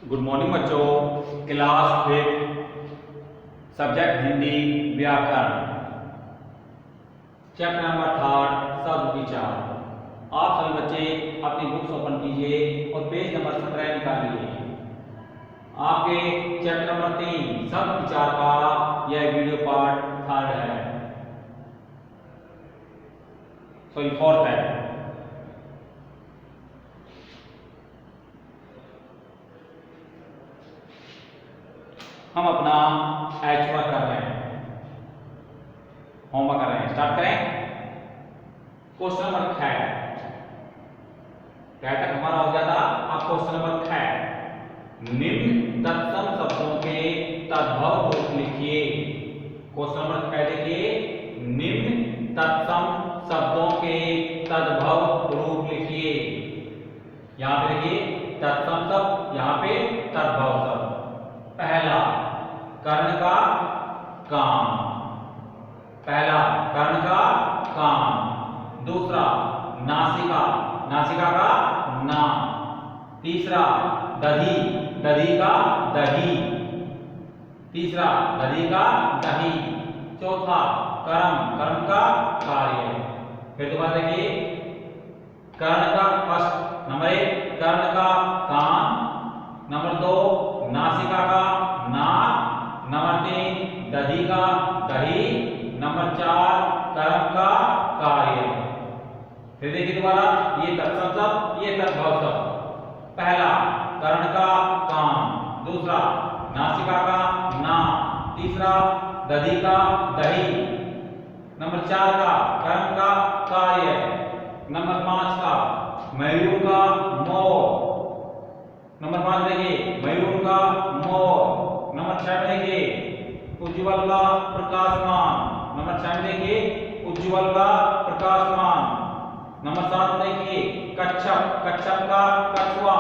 Good morning बच्चों। Class 5 subject Hindi व्याकरण chapter number 3 शब्द विचार। आप सभी बच्चे अपनी बुक्स ओपन कीजिए और पेज नंबर 17 निकालिए। आपके चैप्टर नंबर 3 शब्द विचार का यह वीडियो पार्ट 3 है, सॉरी 4th है। हम अपना एच वर्क कर रहे हैं, होमवर्क कर रहे हैं। स्टार्ट करें। क्वेश्चन नंबर 6 तक हमारा हो गया था। अब क्वेश्चन नंबर 6 निम्न तत्सम शब्दों के तद्भव रूप लिखिए। क्वेश्चन नंबर 6 देखिए, निम्न तत्सम शब्दों के तद्भव रूप लिखिए। यहां पे देखिए तत्सम शब्द, यहां पे तद्भव शब्द। पहला कर्ण का काम, पहला कर्ण का काम। दूसरा नासिका, नासिका का ना। तीसरा दही, दही का दही। तीसरा दही का दही। चौथा कर्म, कर्म का कार्य। फिर दोबारा देखिए, कर्ण का फर्स्ट नंबर 1 कर्ण का कान, नंबर 2 नासिका का नाक, नंबर 3 दही का दही, नंबर 4 कर्म का कार्य। फिर देखिए दोबारा, ये तत्सम शब्द, ये तद्भव शब्द। पहला कर्ण का काम, दूसरा नासिका का नाक, तीसरा दही का दही, नंबर 4 का कर्म का कार्य, नंबर 5 का मयूर का मोर। नंबर 5 देखिए मयूर का मोर। नंबर 6 देखिए उज्ज्वल का प्रकाशमान। नंबर 6 देखिए उज्ज्वल का प्रकाशमान। नंबर 7 देखिए कच्छप, कच्छप का कछुआ।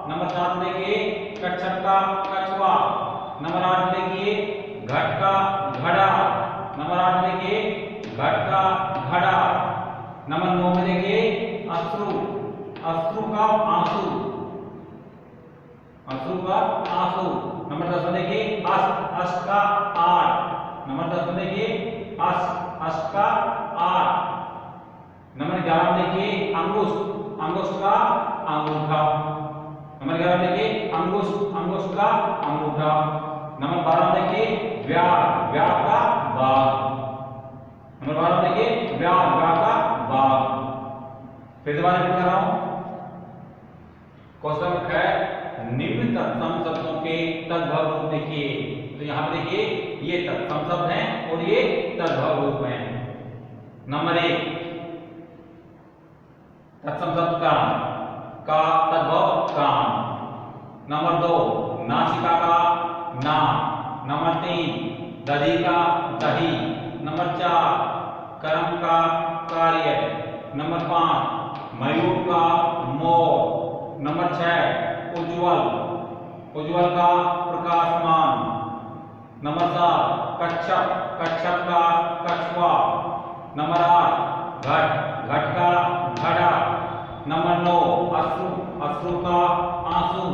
नंबर 7 देखिए कच्छप का कछुआ। नंबर 8 देखिए घट का घड़ा। नंबर 8 देखिए घट का घड़ा। नंबर 9 में देखिए अश्रु, अश्रु का आंसू, अश्रु का आंसू। नंबर 10 में देखिए अष्ट, अष्ट का 8। नंबर 10 में देखिए अष्ट, अष्ट का 8। नंबर 11 में देखिए अंगुष्ठ, अंगुष्ठ का अंगूठा। नंबर 11 में देखिए अंगुष्ठ, अंगुष्ठ का अंगूठा। नंबर 12 में देखिए व्याघ्र, व्याघ्र का बाघ। नंबर 12 में देखिए व्याघ्र, व्याघ्र का बाघ। फिर दोबारा रिपीट कर रहा हूं। क्वेश्चन नंबर 6 निम्न तत्सम शब्दों के तद्भव रूप देखिए। तो यहां पे देखिए ये तत्सम शब्द हैं और ये तद्भव रूप हैं। नंबर 1 तत्सम शब्द का तद्भव काम। नंबर 2 नासिका का ना। नंबर 3 दही का दही। नंबर 4 कर्म का कार्य। नंबर 5 मयूर का मोर। नंबर 6 उज्ज्वल, उज्ज्वल का प्रकाशमान। नंबर 7 कच्छप, कच्छप का कछुआ। नंबर 8 घट, घट का घड़ा। नंबर 9 अश्रु, अश्रु का आंसू,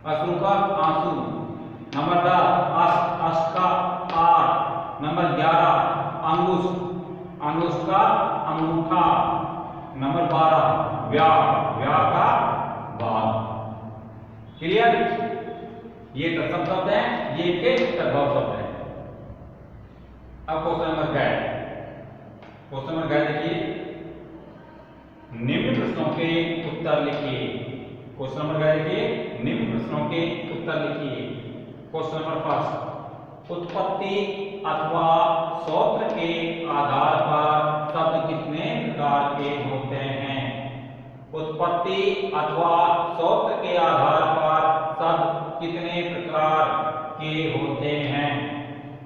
अश्रु का आंसू। नंबर 10 अष्ट, अष्ट का 8। नंबर 11 अंगुष्ठ, अंगुष्ठ का अंगूठा। नंबर 12 व्याघ्र, व्याघ्र का बाघ। क्लियर? ये तत्सम शब्द है, ये के तद्भव शब्द है। अब क्वेश्चन नंबर 11, क्वेश्चन नंबर 11 देखिए, निम्न प्रश्नों के उत्तर लिखिए। क्वेश्चन नंबर 11 देखिए, निम्न प्रश्नों के उत्तर लिखिए। क्वेश्चन नंबर 1 उत्पत्ति अथवा सूत्र के आधार पर शब्द कितने प्रकार के होते हैं? उत्पत्ति अथवा सूत्र के आधार पर शब्द कितने प्रकार के होते हैं?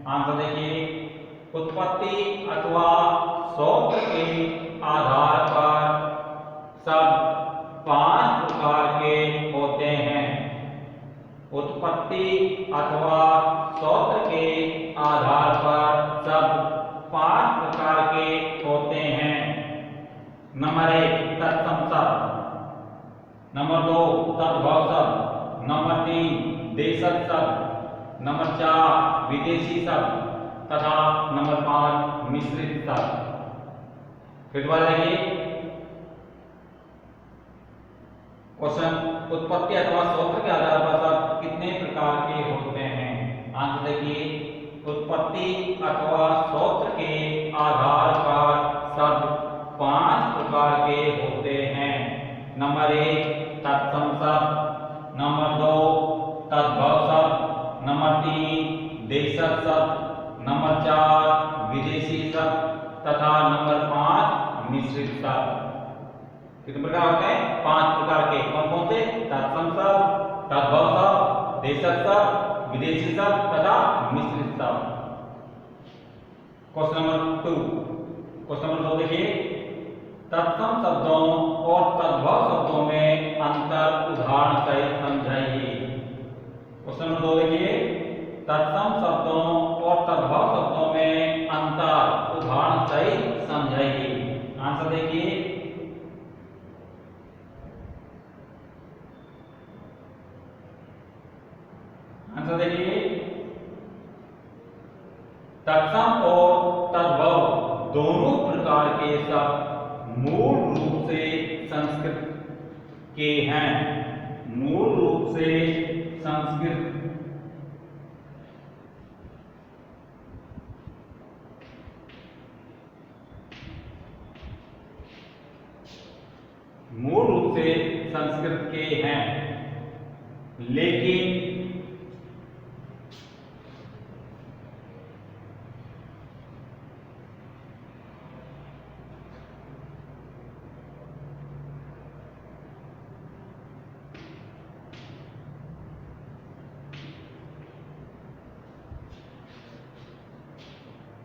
आंसर देखिए, उत्पत्ति अथवा सूत्र के आधार पर शब्द 5 प्रकार के होते हैं। उत्पत्ति अथवा सूत्र के आधार पर शब्द 5 प्रकार के होते हैं। नंबर 1 तत्सम शब्द, नंबर 2 तद्भव शब्द, नंबर 3 देशज शब्द, नंबर 4 विदेशी शब्द तथा नंबर 5 मिश्रित शब्द। फिर दोबारा देखिए क्वेश्चन, उत्पत्ति अथवा स्रोत के आधार पर शब्द कितने प्रकार के होते हैं? आंसर देखिए, उत्पत्ति अथवा स्रोत के आधार पर शब्द 5 प्रकार के होते हैं। नंबर 1 तत्सम शब्द, नंबर 2 तद्भव शब्द, नंबर 3 देशज शब्द, नंबर 4 विदेशी शब्द तथा नंबर 5 मिश्रित शब्द। कितने प्रकार होते हैं? 5 प्रकार के। कौन कौन से? तत्सम शब्द, तद्भव शब्द, देशज शब्द, विदेशी शब्द तथा मिश्रित शब्द। क्वेश्चन नंबर 2, क्वेश्चन नंबर 2 देखिए, तत्सम शब्दों और तद्भव शब्दों में अंतर उदाहरण सहित समझाइए। क्वेश्चन नंबर 2 देखिए, तत्सम शब्दों और तद्भव शब्दों में अंतर उदाहरण सहित समझाइए। आंसर देखिए, आंसर देखिए, तत्सम और तद्भव दोनों प्रकार के शब्द मूल रूप से संस्कृत के हैं। मूल रूप से संस्कृत के हैं, लेकिन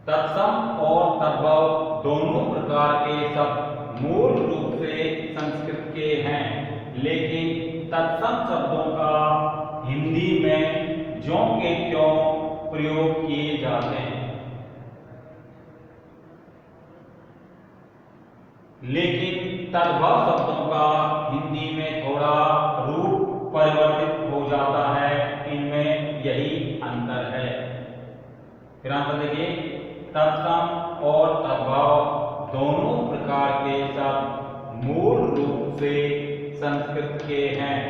तत्सम और तद्भव दोनों प्रकार के शब्द मूल रूप से संस्कृत के हैं, लेकिन तत्सम शब्दों का हिंदी में ज्यों के त्यों प्रयोग किए जाते हैं, लेकिन तद्भव शब्दों का हिंदी में थोड़ा रूप परिवर्तित हो जाता है। इनमें यही अंतर है। फिर आंसर देखिए, तत्सम और तद्भव दोनों प्रकार के शब्द मूल रूप से संस्कृत के हैं,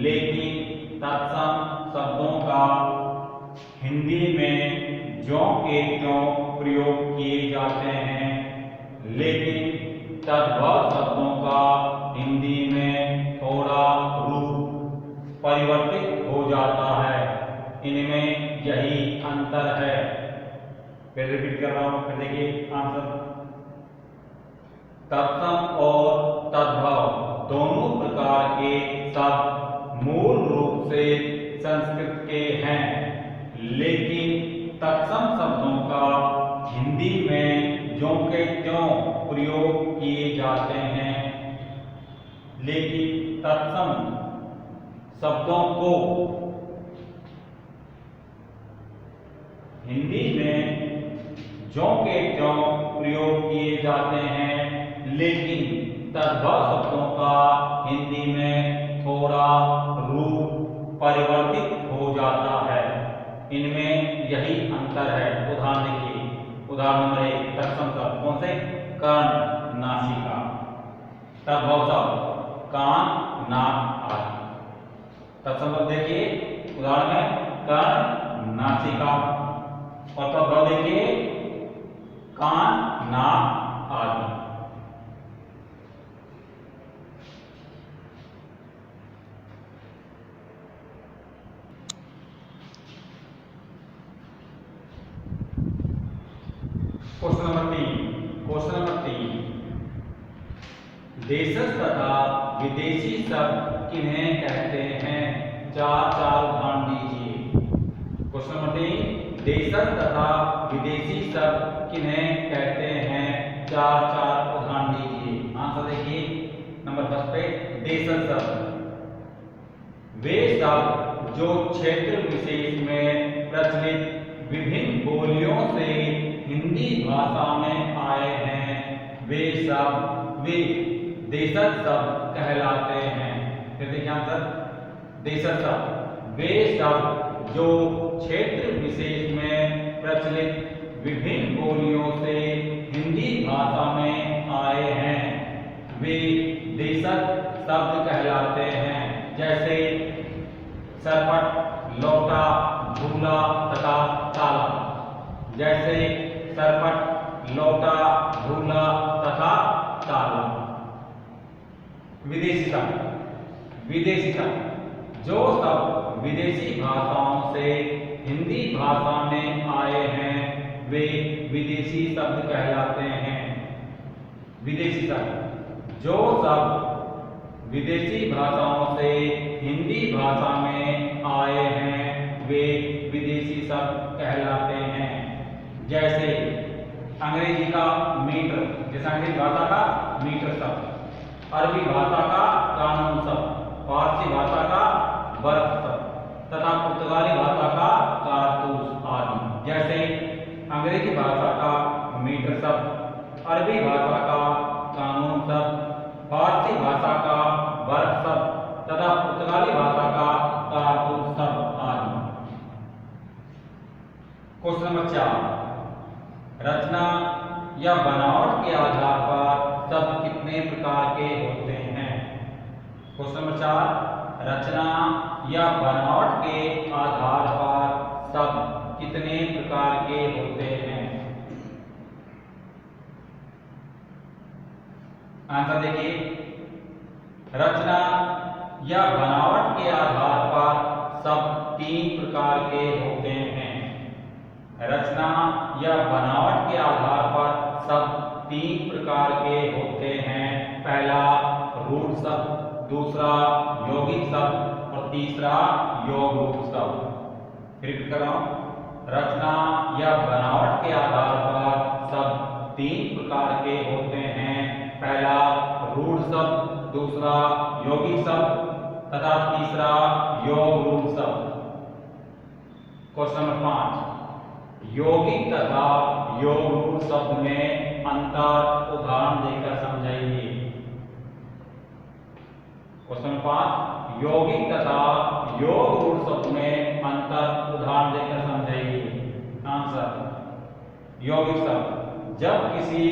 लेकिन तत्सम शब्दों का हिंदी में ज्यों के त्यों प्रयोग किए जाते हैं, लेकिन तद्भव शब्दों का हिंदी में थोड़ा रूप परिवर्तित हो जाता है। इनमें यही अंतर है। फिर रिपीट कर रहा हूं, फिर देखिए आंसर, तत्सम और तद्भव दोनों प्रकार के शब्द मूल रूप से संस्कृत के हैं, लेकिन तत्सम शब्दों का हिंदी में ज्यों के त्यों प्रयोग किए जाते हैं, लेकिन तत्सम शब्दों को हिंदी में ज्यों के त्यों प्रयोग किए जाते हैं, लेकिन तद्भव शब्दों का हिंदी में थोड़ा रूप परिवर्तित हो जाता है। इनमें यही अंतर है। उदाहरण देखिए, उदाहरण नंबर 1, तत्सम शब्द कौन से? कर्ण, नासिका। तद्भव शब्द कान, नाक आदि। तत्सम शब्द देखिए उदाहरण में कर्ण, नासिका, और तद्भव देखिए कान, नाक आदि। क्वेश्चन नंबर 3, देशज तथा विदेशी शब्द किन्हें कहते हैं? 4 उदाहरण दीजिए। क्वेश्चन नंबर 3, देशज तथा विदेशी शब्द किन्हें कहते हैं? 4 उदाहरण दीजिए। आंसर देखिए, नंबर 10 पे देशज शब्द वे शब्द जो क्षेत्र विशेष में प्रचलित विभिन्न बोलियों से हिंदी भाषा में आए हैं, वे देशज शब्द कहलाते हैं। फिर देखिए आंसर, देशज शब्द वे शब्द जो क्षेत्र विशेष में प्रचलित विभिन्न बोलियों से हिंदी भाषा में आए हैं वे देशज शब्द कहलाते हैं। जैसे सरपट, लौटा, झूला तथा ताला। जैसे सरपट, लौटा, झूला तथा ताला। विदेशी शब्द विदेशी शब्द जो शब्द विदेशी भाषाओं से हिंदी भाषा में आए हैं वे विदेशी शब्द कहलाते हैं। विदेशी शब्द जो शब्द विदेशी भाषाओं से हिंदी भाषा में आए हैं वे विदेशी शब्द कहलाते हैं। जैसे अंग्रेजी का मीटर, जैसे अंग्रेजी भाषा का मीटर शब्द, अरबी भाषा का कानून शब्द, फारसी भाषा का बर्फ शब्द तथा पुर्तगाली भाषा का कारतूस आदि। जैसे अंग्रेजी भाषा का मीटर शब्द, अरबी भाषा का कानून शब्द, फारसी भाषा का बर्फ शब्द तथा पुर्तगाली भाषा का कारतूस शब्द आदि। क्वेश्चन नंबर 4, रचना या बनावट के आधार पर शब्द कितने प्रकार के होते हैं? क्वेश्चन नंबर 4, रचना या बनावट के आधार पर शब्द कितने प्रकार के होते हैं? आंसर देखिए, रचना या बनावट के आधार पर शब्द 3 प्रकार के होते हैं। रचना या बनावट के आधार पर शब्द 3 प्रकार के होते हैं। पहला रूढ़ शब्द, दूसरा यौगिक शब्द और तीसरा योग रूप शब्द। रिपीट कर रहा हूं, रचना या बनावट के आधार पर शब्द 3 प्रकार के होते हैं। पहला रूढ़ शब्द, दूसरा यौगिक शब्द तथा तीसरा योग रूप शब्द। क्वेश्चन नंबर 5, यौगिक तथा योग रूप शब्द में अंतर उदाहरण देकर समझाइए। क्वेश्चन 5, यौगिक तथा योग रूप शब्द में अंतर उदाहरण देकर समझाइए। आंसर, यौगिक शब्द जब किसी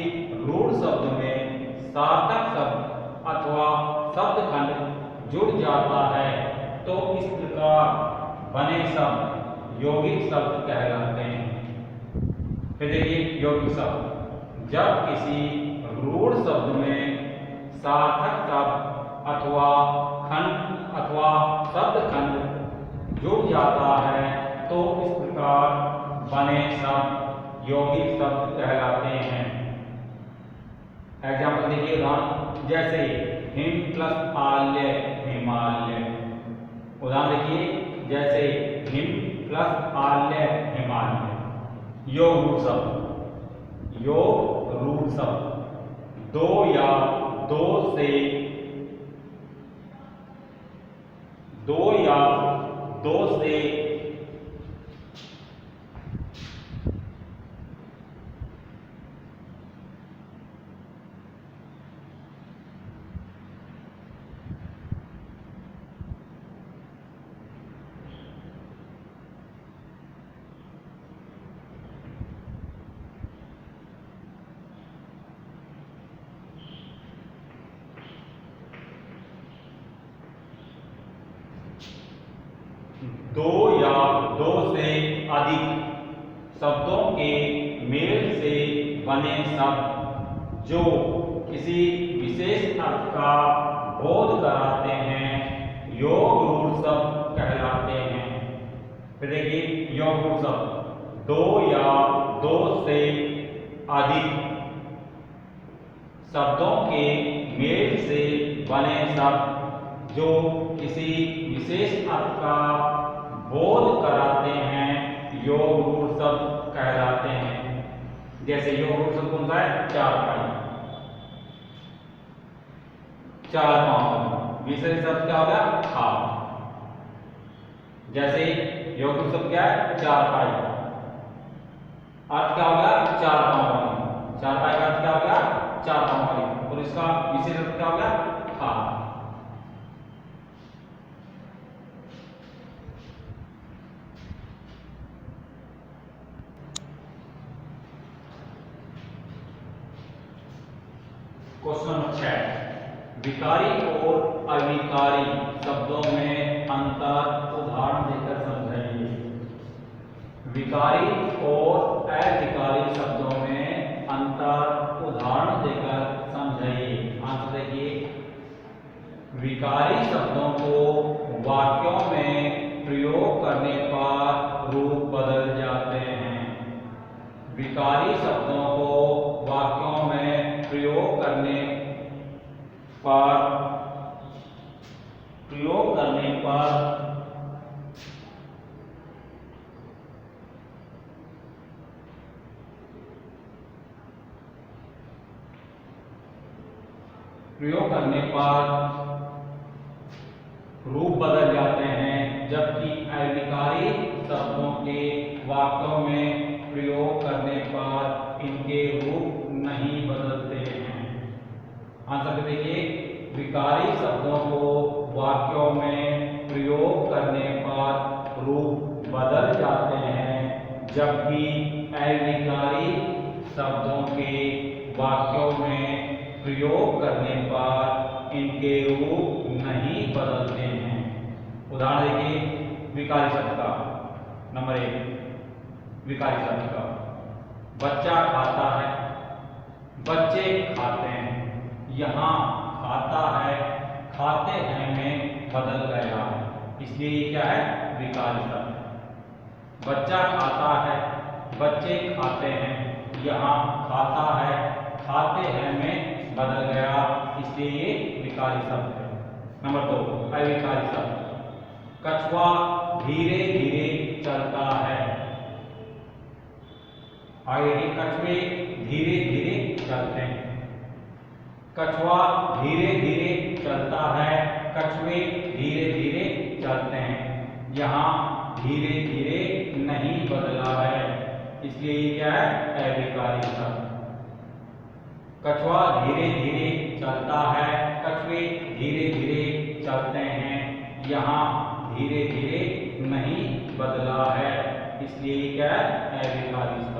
रूढ़ शब्द में सार्थक शब्द अथवा शब्दखंड जुड़ जाता है तो इस प्रकार बने शब्द यौगिक शब्द कहलाते हैं। फिर देखिए, यौगिक शब्द जब किसी रूढ़ शब्द में सार्थक शब्द अथवा खंड अथवा शब्दखंड जुड़ जाता है तो इस प्रकार बने शब्द यौगिक शब्द कहलाते हैं। एग्जाम्पल देखिए, उदाहरण जैसे हिम प्लस आल्य हिमालय। उदाहरण देखिए, जैसे हिम प्लस आल्य हिमालय। योग रूप शब्द, योग रूप शब्द दो या दो से अधिक शब्दों के मेल से बने शब्द जो किसी विशेष अर्थ का बोध कराते हैं योग रूढ़ शब्द कहलाते हैं। फिर देखिए, योग रूढ़ शब्द दो या दो से अधिक शब्दों के मेल से बने शब्द जो किसी विशेष अर्थ का बोध कराते हैं योग रूढ़ शब्द कहलाते हैं। जैसे योग रूढ़ शब्द कौन सा है? चार पाई, चार पांव। विशेष शब्द क्या होगा? हाथ। जैसे योग रूढ़ शब्द क्या है? चार पाई। अर्थ क्या होगा? चार पांव वाली। चार पाई का अर्थ क्या होगा? चार पांव वाली। और इसका विशेष शब्द क्या होगा? हाथ। क्वेश्चन नंबर 6, विकारी और अविकारी शब्दों में अंतर उदाहरण देकर समझाइए। विकारी और अविकारी शब्दों में अंतर उदाहरण देकर समझाइए। आंसर देखिए, विकारी शब्दों को वाक्यों में प्रयोग करने पर रूप बदल जाते हैं। विकारी शब्दों को वाक्यों में प्रयोग करने पर प्रयोग करने पर रूप बदल जाते हैं, जबकि अविकारी शब्दों के वाक्यों में प्रयोग करने पर इनके रूप नहीं बदलते हैं। आंसर देखिए, विकारी शब्दों को वाक्यों में प्रयोग करने पर रूप बदल जाते हैं, जबकि अविकारी शब्दों के वाक्यों में प्रयोग करने पर इनके रूप नहीं बदलते हैं। उदाहरण देखिए विकारी शब्द का। नंबर 1, विकारी शब्द का बच्चा खाता है, बच्चे खाते हैं। यहाँ खाता है खाते हैं में बदल गया है, इसलिए ये क्या है, विकारी शब्द। बच्चा खाता है, बच्चे खाते हैं। यहाँ खाता है खाते हैं में बदल गया, इसलिए ये विकारी शब्द है। नंबर 2, अविकारी शब्द। कछुआ धीरे धीरे चलता है। आगे कछुए धीरे धीरे चलते हैं। कछुआ धीरे धीरे चलता है, कछुए धीरे धीरे चलते हैं। यहाँ धीरे धीरे नहीं बदला है, इसलिए ये क्या है, अविकारी शब्द। कछुआ धीरे धीरे चलता है, कछुए धीरे धीरे चलते हैं। यहाँ धीरे धीरे नहीं बदला है, इसलिए क्या है, अविकारी शब्द।